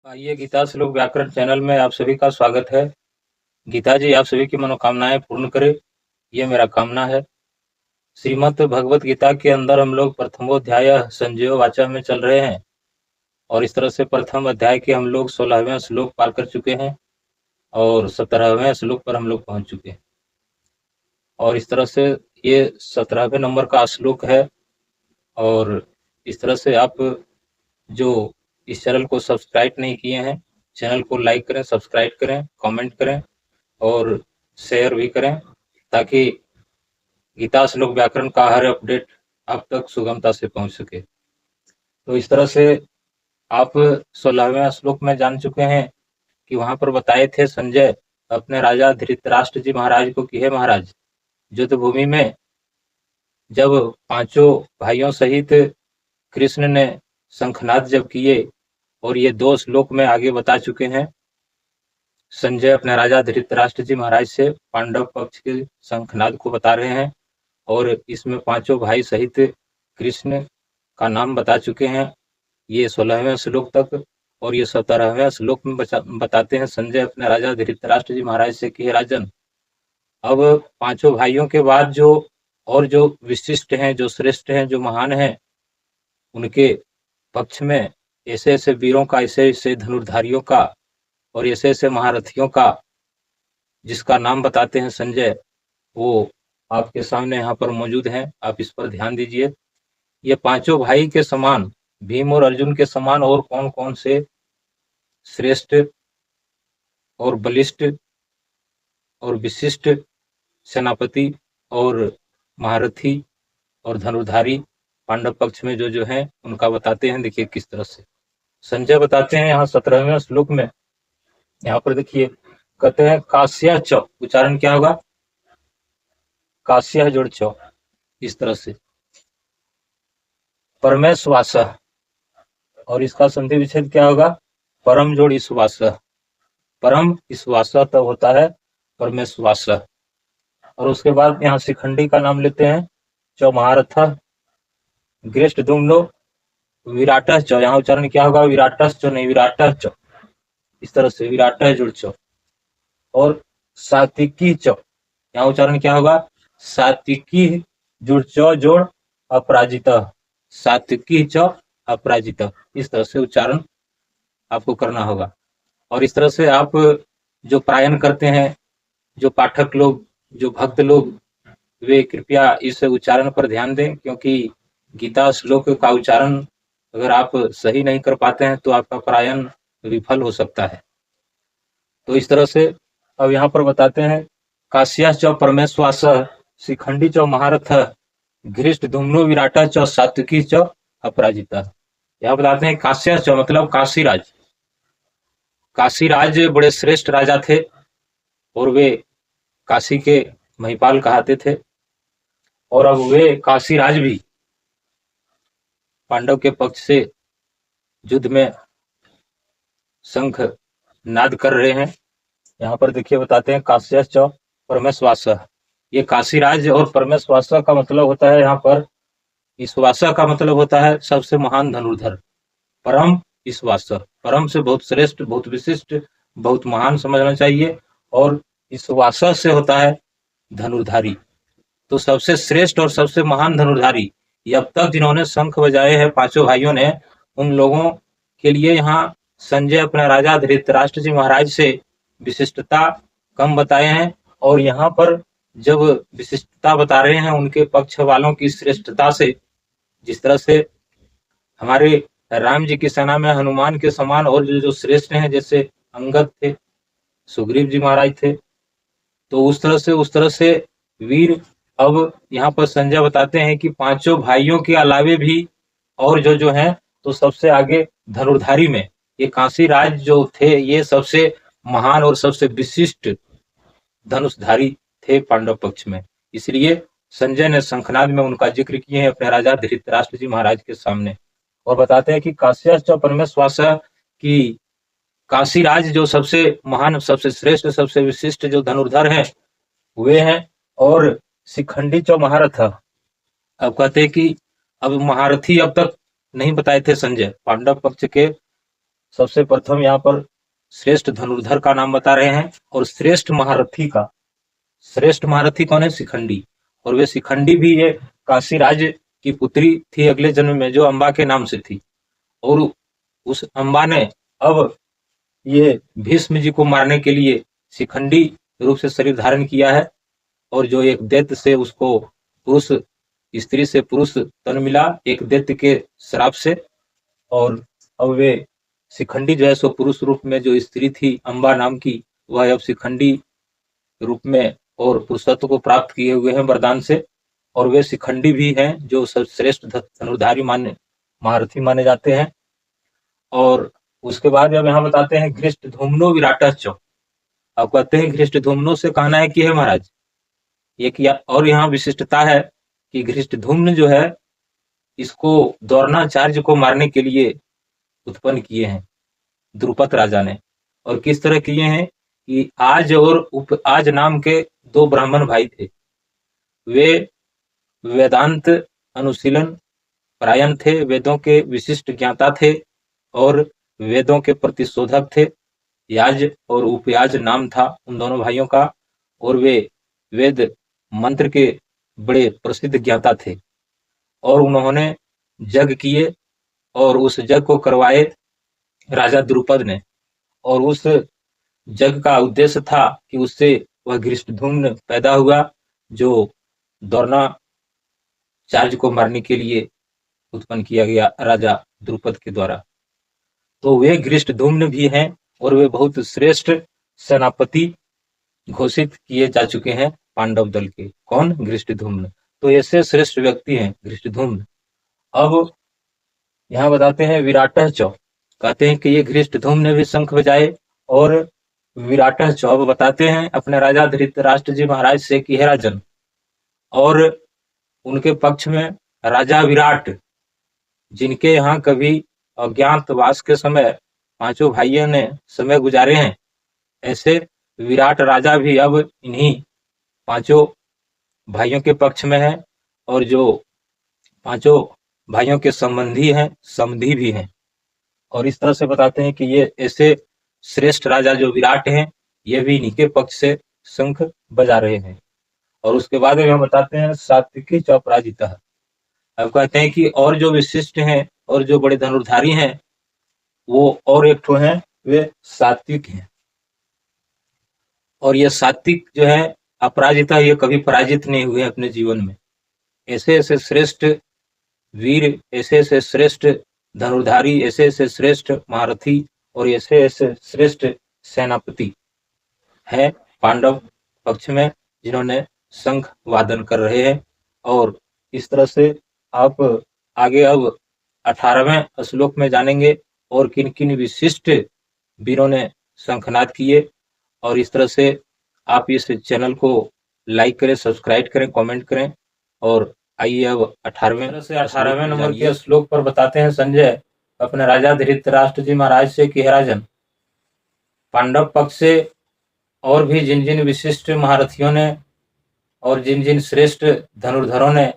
आइए गीता श्लोक व्याकरण चैनल में आप सभी का स्वागत है। गीता जी आप सभी की मनोकामनाएं पूर्ण करे, ये मेरा कामना है। श्रीमद् भगवत गीता के अंदर हम लोग प्रथमोध्याय संजयो वाचा में चल रहे हैं और इस तरह से प्रथम अध्याय के हम लोग 16वें श्लोक पार कर चुके हैं और 17वें श्लोक पर हम लोग पहुंच चुके हैं और इस तरह से ये 17वें नंबर का श्लोक है। और इस तरह से आप जो इस चैनल को सब्सक्राइब नहीं किए हैं, चैनल को लाइक करें, सब्सक्राइब करें, कमेंट करें और शेयर भी करें ताकि गीता श्लोक व्याकरण का हर अपडेट आप तक सुगमता से पहुंच सके। तो इस तरह से आप 16वें श्लोक में जान चुके हैं कि वहां पर बताए थे संजय अपने राजा धृतराष्ट्र जी महाराज को कि हे महाराज, युद्ध भूमि में जब पांचों भाइयों सहित कृष्ण ने शंखनाद जब किए, और ये 2 श्लोक में आगे बता चुके हैं। संजय अपने राजा धृतराष्ट्र जी महाराज से पांडव पक्ष के शंखनाद को बता रहे हैं और इसमें पांचों भाई सहित कृष्ण का नाम बता चुके हैं, ये 16वें श्लोक तक। और ये 17वें श्लोक में बताते हैं संजय अपने राजा धृतराष्ट्र जी महाराज से कि राजन, अब पांचों भाइयों के बाद जो विशिष्ट हैं, जो श्रेष्ठ हैं, जो महान हैं, उनके पक्ष में ऐसे ऐसे वीरों का, ऐसे ऐसे धनुर्धारियों का और ऐसे ऐसे महारथियों का जिसका नाम बताते हैं संजय, वो आपके सामने यहाँ पर मौजूद हैं। आप इस पर ध्यान दीजिए। ये पांचों भाई के समान, भीम और अर्जुन के समान और कौन कौन से श्रेष्ठ और बलिष्ठ और विशिष्ट सेनापति और महारथी और धनुर्धारी पांडव पक्ष में जो हैं उनका बताते हैं। देखिए किस तरह से संजय बताते हैं यहाँ 17वें श्लोक में। यहाँ पर देखिए कहते हैं काश्या च, उच्चारण क्या होगा? काश्या जोड़ च, इस तरह से परमेश्वास, और इसका संधि विच्छेद क्या होगा? परम जोड़ ईश्वास, परम ईश्वास तब होता है परमेश्वास। और उसके बाद यहाँ शिखंडी का नाम लेते हैं, चौ महारथ ग्रेष्ठ दुम्नो विराट च, यहाँ उच्चारण क्या होगा? विराट च नहीं, विराट च, इस तरह से विराट जुड़ च। और सात्विकी च, यहाँ उच्चारण क्या होगा? सात्विकी जुड़ च जोड़ अपराजित, सात्विकी च अपराजित, इस तरह से उच्चारण आपको करना होगा। और इस तरह से आप जो पारायण करते हैं, जो पाठक लोग, जो भक्त लोग, वे कृपया इस उच्चारण पर ध्यान दें, क्योंकि गीता श्लोक का उच्चारण अगर आप सही नहीं कर पाते हैं तो आपका पारायण विफल हो सकता है। तो इस तरह से अब यहाँ पर बताते हैं काश्या च परमेश्वास, शिखंडी च महारथ, घृष्ट धूम्नो विराटा च सात्विकी च अपराजिता। यहाँ बताते हैं काश्या च मतलब काशीराज। काशीराज बड़े श्रेष्ठ राजा थे और वे काशी के महिपाल कहते थे। और अब वे काशीराज भी पांडव के पक्ष से युद्ध में शंख नाद कर रहे हैं। यहाँ पर देखिए बताते हैं काश्या च परमेश्वास, ये काशीराज और परमेश्वास का मतलब होता है, यहाँ पर ईश्वासा का मतलब होता है सबसे महान धनुर्धर। परम ईश्वास, परम से बहुत श्रेष्ठ, बहुत विशिष्ट, बहुत महान समझना चाहिए। और ईश्वासा से होता है धनुर्धारी। तो सबसे श्रेष्ठ और सबसे महान धनुर्धारी ये अब तक जिन्होंने शंख बजाए हैं पांचों भाइयों ने, उन लोगों के लिए यहाँ संजय अपना राजा धृतराष्ट्र जी महाराज से विशिष्टता कम बताए हैं। और यहाँ पर जब विशिष्टता बता रहे हैं उनके पक्ष वालों की श्रेष्ठता से, जिस तरह से हमारे राम जी की सेना में हनुमान के समान और जो श्रेष्ठ हैं, जैसे अंगद थे, सुग्रीव जी महाराज थे, तो उस तरह से वीर अब यहाँ पर संजय बताते हैं कि पांचों भाइयों के अलावे भी और जो हैं, तो सबसे आगे धनुर्धारी में ये काशीराज जो थे, ये सबसे महान और सबसे विशिष्ट धनुषधारी थे पांडव पक्ष में। इसलिए संजय ने शंखनाद में उनका जिक्र किए हैं अपने राजा धृतराष्ट्र जी महाराज के सामने। और बताते हैं कि काश्या परमेश्वास की काशीराज जो सबसे महान, सबसे श्रेष्ठ, सबसे विशिष्ट जो धनुर्धर हैं वे हैं। और शिखंडी चौ महारथ, अब कहते हैं कि अब महारथी अब तक नहीं बताए थे संजय, पांडव पक्ष के सबसे प्रथम यहाँ पर श्रेष्ठ धनुर्धर का नाम बता रहे हैं और श्रेष्ठ महारथी कौन है? शिखंडी। और वे शिखंडी भी ये काशी राज्य की पुत्री थी अगले जन्म में, जो अंबा के नाम से थी। और उस अंबा ने अब ये भीष्म जी को मारने के लिए शिखंडी रूप से शरीर धारण किया है। और जो एक दैत्य से उसको पुरुष स्त्री से पुरुष तन मिला, एक दैत्य के श्राप से। और अब वे शिखंडी जो है सो पुरुष रूप में, जो स्त्री थी अंबा नाम की, वह अब शिखंडी रूप में और पुरुषत्व को प्राप्त किए हुए हैं वरदान से। और वे शिखंडी भी हैं जो सर्वश्रेष्ठ धनुर्धारी महारथी माने जाते हैं। और उसके बाद अब यहाँ बताते हैं घृष्टधुम्नो विराटश्च। अब कहते हैं घृष्टधुम्नो से कहना है कि है महाराज, एक और यहाँ विशिष्टता है कि घृष्टधुम्न जो है इसको द्रोणाचार्य को मारने के लिए उत्पन्न किए हैं द्रुपद राजा ने। और किस तरह किए हैं कि आज और उपआज नाम के दो ब्राह्मण भाई थे। वे वेदांत अनुशीलन परायण थे, वेदों के विशिष्ट ज्ञाता थे और वेदों के प्रतिशोधक थे। याज और उपयाज नाम था उन दोनों भाइयों का। और वे वेद मंत्र के बड़े प्रसिद्ध ज्ञाता थे। और उन्होंने यज्ञ किए और उस यज्ञ को करवाए राजा द्रुपद ने। और उस यज्ञ का उद्देश्य था कि उससे वह घृष्टधुम्न पैदा हुआ, जो द्रोणाचार्य को मारने के लिए उत्पन्न किया गया राजा द्रुपद के द्वारा। तो वे घृष्टधुम्न भी हैं और वे बहुत श्रेष्ठ सेनापति घोषित किए जा चुके हैं पांडव दल के। कौन? घृष्टधुम्न। तो ऐसे श्रेष्ठ व्यक्ति हैं घृष्टधुम्न। अब यहाँ बताते हैं विराटः च, कहते हैं कि ये घृष्टधुम्न ने भी शंख बजाए। और विराटः च अब बताते हैं अपने राजा धृतराष्ट्र जी महाराज से कि हे राजन। और उनके पक्ष में राजा विराट, जिनके यहाँ कभी अज्ञातवास के समय पांचों भाइयों ने समय गुजारे हैं, ऐसे विराट राजा भी अब इन्हीं पांचों भाइयों के पक्ष में है। और जो पांचों भाइयों के संबंधी हैं, समधी भी हैं। और इस तरह से बताते हैं कि ये ऐसे श्रेष्ठ राजा जो विराट हैं, ये भी इन्हीं के पक्ष से शंख बजा रहे हैं। और उसके बाद में हम बताते हैं सात्विकी च अपराजितः। अब कहते हैं कि और जो विशिष्ट हैं और जो बड़े धनुर्धारी हैं, वो और एक ठो हैं, वे सात्विक हैं। और ये सात्विक जो है अपराजिता, ये कभी पराजित नहीं हुए अपने जीवन में। ऐसे ऐसे श्रेष्ठ वीर, ऐसे ऐसे श्रेष्ठ धनुर्धारी, ऐसे ऐसे श्रेष्ठ महारथी और ऐसे ऐसे श्रेष्ठ सेनापति है पांडव पक्ष में, जिन्होंने शंख वादन कर रहे हैं। और इस तरह से आप आगे अब 18वें श्लोक में जानेंगे और किन किन विशिष्ट वीरों ने शंखनाद किए। और इस तरह से आप इस चैनल को लाइक करें, सब्सक्राइब करें, कमेंट करें। और आइए अब 18वें नंबर के श्लोक पर बताते हैं संजय अपने राजा धृतराष्ट्र जी महाराज से कि हे राजन, पांडव पक्ष से और भी जिन जिन विशिष्ट महारथियों ने और जिन जिन श्रेष्ठ धनुर्धरों ने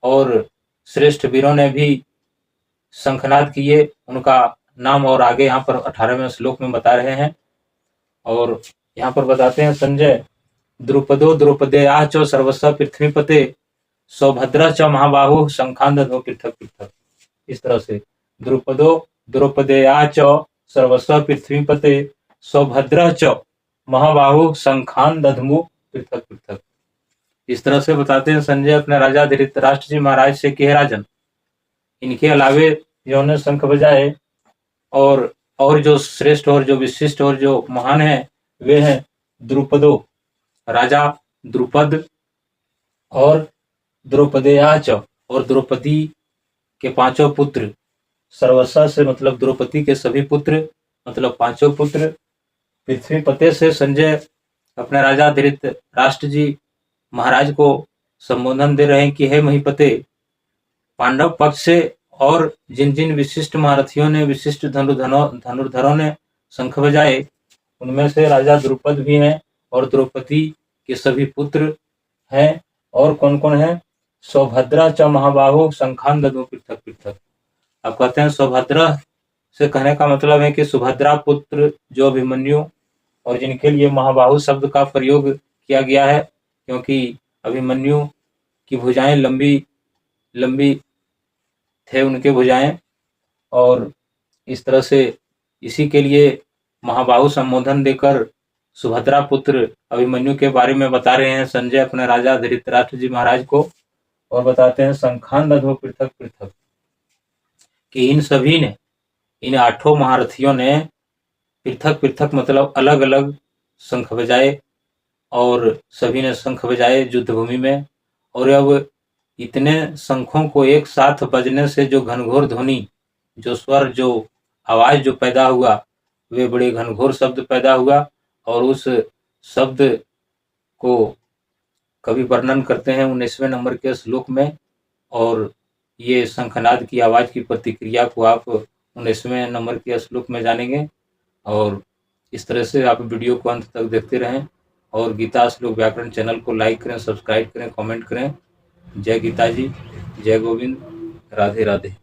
और श्रेष्ठ वीरों ने भी शंखनाद किए, उनका नाम और आगे यहाँ पर 18वें श्लोक में बता रहे हैं। और यहाँ पर बताते हैं संजय, द्रुपदो द्रौपदेया च सर्वस्व पृथ्वीपते सौभद्र च महाबाहु शंखांदधो पृथक पृथक। इस तरह से द्रुपदो द्रौपदेया च सर्वस्व पृथ्वीपते सौभद्र च महाबाहु शंखांदधमु पृथक पृथक। इस तरह से बताते हैं संजय अपने राजा धृतराष्ट्र जी महाराज से कि हे राजन, इनके अलावे जिन्होंने शंख बजाए और जो श्रेष्ठ और जो विशिष्ट और जो महान है, वे हैं द्रुपदो, राजा द्रुपद, और द्रौपदेयाच, और द्रौपदी के पांचों पुत्र, सर्वस्व से मतलब द्रौपदी के सभी पुत्र, मतलब पांचों पुत्र, पृथ्वीपते से संजय अपने राजा धृतराष्ट्र जी महाराज को संबोधन दे रहे हैं कि हे महीपते, पांडव पक्ष से और जिन जिन विशिष्ट महारथियों ने, विशिष्ट धनुर्धरों ने शंख बजाए, उनमें से राजा द्रुपद भी हैं और द्रौपदी के सभी पुत्र हैं। और कौन कौन है? सौभद्रा च महाबाहु शंखान दधो पृथक पृथक। अब कहते हैं सौभद्रा से कहने का मतलब है कि सुभद्रा पुत्र जो अभिमन्यु, और जिनके लिए महाबाहु शब्द का प्रयोग किया गया है, क्योंकि अभिमन्यु की भुजाएं लंबी लंबी थे उनके भुजाएं, और इस तरह से इसी के लिए महाबाहु संबोधन देकर सुभद्रा पुत्र अभिमन्यु के बारे में बता रहे हैं संजय अपने राजा धृतराष्ट्र जी महाराज को, और बताते हैं शंखान दधो पृथक पृथक, कि इन सभी ने, इन 8 महारथियों ने पृथक पृथक मतलब अलग अलग शंख बजाए, और सभी ने शंख बजाए युद्ध भूमि में। और अब इतने शंखों को एक साथ बजने से जो घनघोर ध्वनि, जो स्वर, जो आवाज जो पैदा हुआ, वे बड़े घनघोर शब्द पैदा हुआ। और उस शब्द को कवि वर्णन करते हैं 19वें नंबर के श्लोक में, और ये शंखनाद की आवाज की प्रतिक्रिया को आप 19वें नंबर के श्लोक में जानेंगे। और इस तरह से आप वीडियो को अंत तक देखते रहें, और गीता श्लोक व्याकरण चैनल को लाइक करें, सब्सक्राइब करें, कमेंट करें। जय गीता जी, जय गोविंद, राधे राधे।